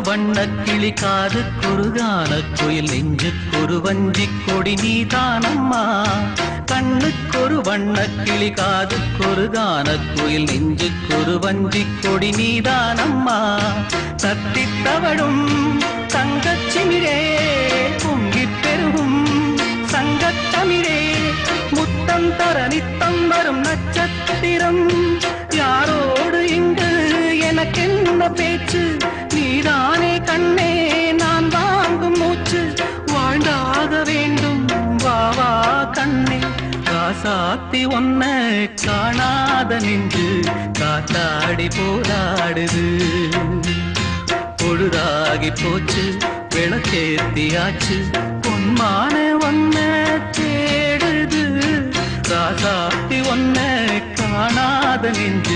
வண்ணக்கிளி காதுக்கொரு கானக்குயில் நெஞ்சுக்கொரு வஞ்சிக் கொடி நீதானம்மா கண்ணுக்கொரு வண்ணக்கிளி காதுக்கொரு கானக்குயில் நெஞ்சுக்கொரு வஞ்சிக் கொடி நீதானம்மா தத்தித் தவழும் தங்கச்சிமிழே பொங்கிப் பெருகும் சங்கத்தமிழே முத்தம் தர நித்தம் வரும் நட்சத்திரம் யாரோடு இங்கு எனக்கென்ன பேச்சு நீதானே கண்ணே நான் வாங்கும் மூச்சு வாழ்ந்தாக வேண்டும் வா வா கண்ணே ராசாத்தி ஒன்ன காணாத நின்று காத்தாடி போராடுது பொழுதாகி போச்சு விளக்கேத்தியாச்சு பொன்மான ஒன்ன தேடுது ராசாத்தி ஒன்ன காணாத நின்று